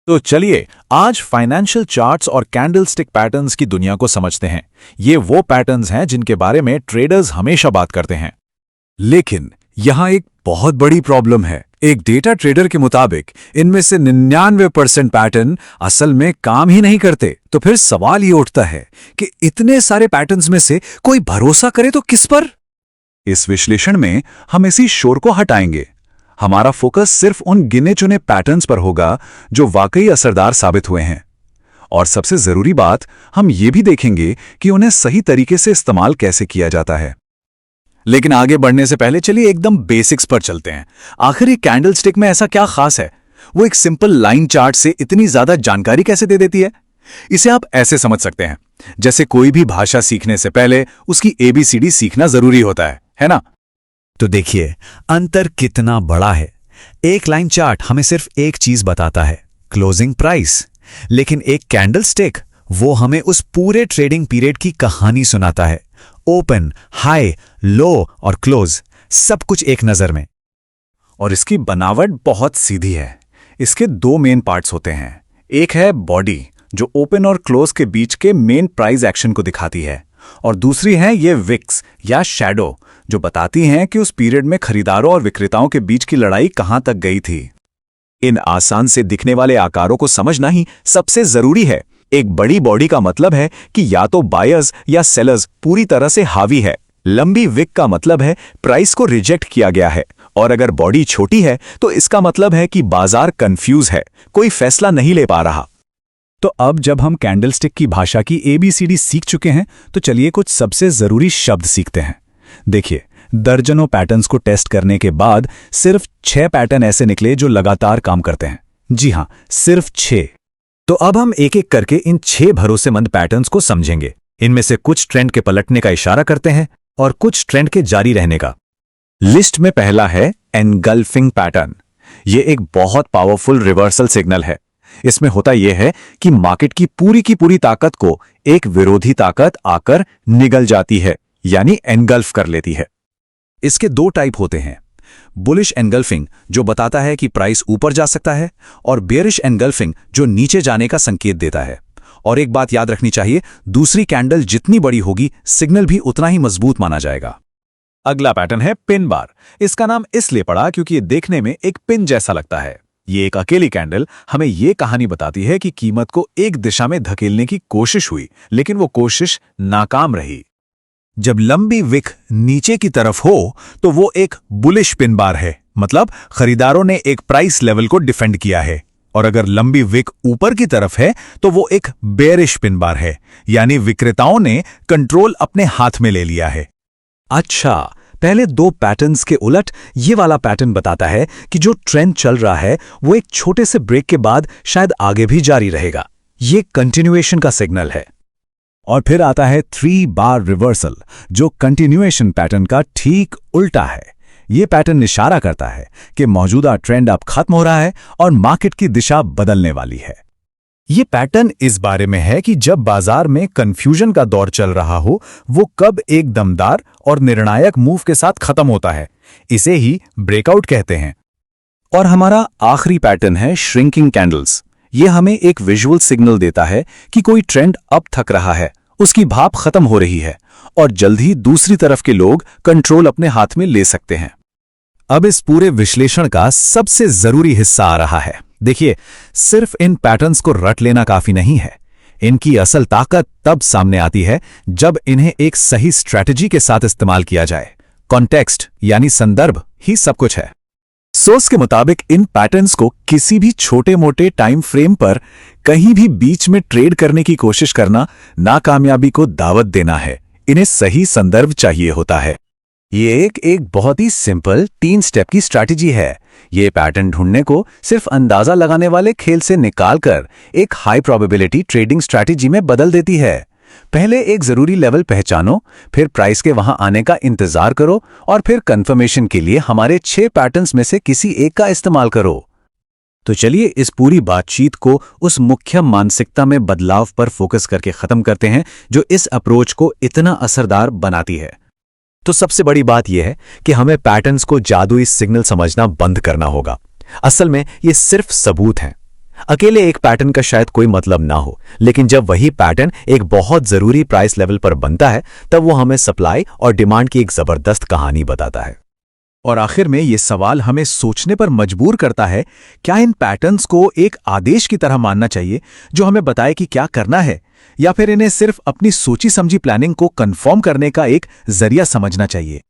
तो चलिए आज फाइनेंशियल चार्ट्स और कैंडलस्टिक पैटर्न्स की दुनिया को समझते हैं। ये वो पैटर्न्स हैं जिनके बारे में ट्रेडर्स हमेशा बात करते हैं। लेकिन यहां एक बहुत बड़ी प्रॉब्लम है। एक डेटा ट्रेडर के मुताबिक इनमें से 99% पैटर्न असल में काम ही नहीं करते। तो फिर सवाल ये उठता है कि इतने सारे पैटर्न्स में से कोई भरोसा करे तो किस पर? इस विश्लेषण में हम इसी शोर को हटाएंगे। हमारा फोकस सिर्फ उन गिने चुने पैटर्न्स पर होगा जो वाकई असरदार साबित हुए हैं। और सबसे जरूरी बात, हम ये भी देखेंगे कि उन्हें सही तरीके से इस्तेमाल कैसे किया जाता है। लेकिन आगे बढ़ने से पहले चलिए एकदम बेसिक्स पर चलते हैं। आखिर ये कैंडलस्टिक में ऐसा क्या खास है? वो एक सिंपल लाइन चार्ट से इतनी ज्यादा जानकारी कैसे दे देती है? इसे आप ऐसे समझ सकते हैं जैसे कोई भी भाषा सीखने से पहले उसकी ABCD सीखना जरूरी होता है ना? तो देखिए अंतर कितना बड़ा है। एक लाइन चार्ट हमें सिर्फ एक चीज बताता है, क्लोजिंग प्राइस। लेकिन एक कैंडलस्टिक वो हमें उस पूरे ट्रेडिंग पीरियड की कहानी सुनाता है। ओपन, हाई, लो और क्लोज, सब कुछ एक नजर में। और इसकी बनावट बहुत सीधी है। इसके दो मेन पार्ट्स होते हैं। एक है बॉडी जो ओपन और क्लोज के बीच के मेन प्राइस एक्शन को दिखाती है, और दूसरी है ये विक्स या शैडो जो बताती हैं कि उस पीरियड में खरीदारों और विक्रेताओं के बीच की लड़ाई कहां तक गई थी। इन आसान से दिखने वाले आकारों को समझना ही सबसे जरूरी है। एक बड़ी बॉडी का मतलब है कि या तो बायर्स या सेलर्स पूरी तरह से हावी है। लंबी विक का मतलब है प्राइस को रिजेक्ट किया गया है। और अगर बॉडी छोटी है तो इसका मतलब है कि बाजार कंफ्यूज है, कोई फैसला नहीं ले पा रहा। तो अब जब हम कैंडलस्टिक की भाषा की ABCD सीख चुके हैं तो चलिए कुछ सबसे जरूरी शब्द सीखते हैं। देखिए, दर्जनों पैटर्न्स को टेस्ट करने के बाद सिर्फ 6 पैटर्न ऐसे निकले जो लगातार काम करते हैं। जी हां, सिर्फ 6। तो अब हम एक एक करके इन 6 भरोसेमंद पैटर्न्स को समझेंगे। इनमें से कुछ ट्रेंड के पलटने का इशारा करते हैं और कुछ ट्रेंड के जारी रहने का। लिस्ट में पहला है एनगल्फिंग पैटर्न। यह एक बहुत पावरफुल रिवर्सल सिग्नल है। इसमें होता यह है कि मार्केट की पूरी ताकत को एक विरोधी ताकत आकर निगल जाती है, यानी एनगल्फ कर लेती है। इसके 2 टाइप होते हैं, बुलिश एनगल्फिंग जो बताता है कि प्राइस ऊपर जा सकता है, और बेयरिश एनगल्फिंग जो नीचे जाने का संकेत देता है। और एक बात याद रखनी चाहिए, दूसरी कैंडल जितनी बड़ी होगी सिग्नल भी उतना ही मजबूत माना जाएगा। अगला पैटर्न है पिन बार। इसका नाम इसलिए पड़ा क्योंकि ये देखने में एक पिन जैसा लगता है। ये एक अकेली कैंडल हमें ये कहानी बताती है कि कीमत को एक दिशा में धकेलने की कोशिश हुई, लेकिन वो कोशिश नाकाम रही। जब लंबी विक नीचे की तरफ हो तो वो एक बुलिश पिन बार है, मतलब खरीदारों ने एक प्राइस लेवल को डिफेंड किया है। और अगर लंबी विक ऊपर की तरफ है तो वो एक बेयरिश पिन बार है, यानी विक्रेताओं ने कंट्रोल अपने हाथ में ले लिया है। अच्छा, पहले 2 पैटर्न्स के उलट ये वाला पैटर्न बताता है कि जो ट्रेंड चल रहा है वो एक छोटे से ब्रेक के बाद शायद आगे भी जारी रहेगा। ये कंटिन्यूएशन का सिग्नल है। और फिर आता है 3 बार रिवर्सल जो कंटिन्यूएशन पैटर्न का ठीक उल्टा है। ये पैटर्न इशारा करता है कि मौजूदा ट्रेंड अब खत्म हो रहा है और मार्केट की दिशा बदलने वाली है। ये पैटर्न इस बारे में है कि जब बाजार में कंफ्यूजन का दौर चल रहा हो, वो कब एक दमदार और निर्णायक मूव के साथ खत्म होता है। इसे ही ब्रेकआउट कहते हैं। और हमारा आखिरी पैटर्न है श्रिंकिंग कैंडल्स। ये हमें एक विजुअल सिग्नल देता है कि कोई ट्रेंड अब थक रहा है, उसकी भाप खत्म हो रही है और जल्द ही दूसरी तरफ के लोग कंट्रोल अपने हाथ में ले सकते हैं। अब इस पूरे विश्लेषण का सबसे जरूरी हिस्सा आ रहा है। देखिए, सिर्फ इन पैटर्न्स को रट लेना काफी नहीं है। इनकी असल ताकत तब सामने आती है जब इन्हें एक सही स्ट्रैटेजी के साथ इस्तेमाल किया जाए। कॉन्टेक्स्ट यानी संदर्भ ही सब कुछ है। सोर्स के मुताबिक इन पैटर्न्स को किसी भी छोटे मोटे टाइम फ्रेम पर कहीं भी बीच में ट्रेड करने की कोशिश करना नाकामयाबी को दावत देना है। इन्हें सही संदर्भ चाहिए होता है। ये एक बहुत ही सिंपल 3 स्टेप की स्ट्रैटेजी है। ये पैटर्न ढूंढने को सिर्फ अंदाजा लगाने वाले खेल से निकालकर एक हाई प्रोबेबिलिटी ट्रेडिंग स्ट्रैटेजी में बदल देती है। पहले एक जरूरी लेवल पहचानो, फिर प्राइस के वहां आने का इंतजार करो और फिर कंफर्मेशन के लिए हमारे 6 पैटर्न्स में से किसी एक का इस्तेमाल करो। तो चलिए इस पूरी बातचीत को उस मुख्य मानसिकता में बदलाव पर फोकस करके खत्म करते हैं जो इस अप्रोच को इतना असरदार बनाती है। तो सबसे बड़ी बात यह है कि हमें पैटर्न्स को जादुई सिग्नल समझना बंद करना होगा। असल में ये सिर्फ सबूत हैं। अकेले एक पैटर्न का शायद कोई मतलब ना हो, लेकिन जब वही पैटर्न एक बहुत जरूरी प्राइस लेवल पर बनता है तब वो हमें सप्लाई और डिमांड की एक जबरदस्त कहानी बताता है। और आखिर में ये सवाल हमें सोचने पर मजबूर करता है, क्या इन पैटर्न्स को एक आदेश की तरह मानना चाहिए जो हमें बताए कि क्या करना है, या फिर इन्हें सिर्फ अपनी सोची समझी प्लानिंग को कंफर्म करने का एक जरिया समझना चाहिए।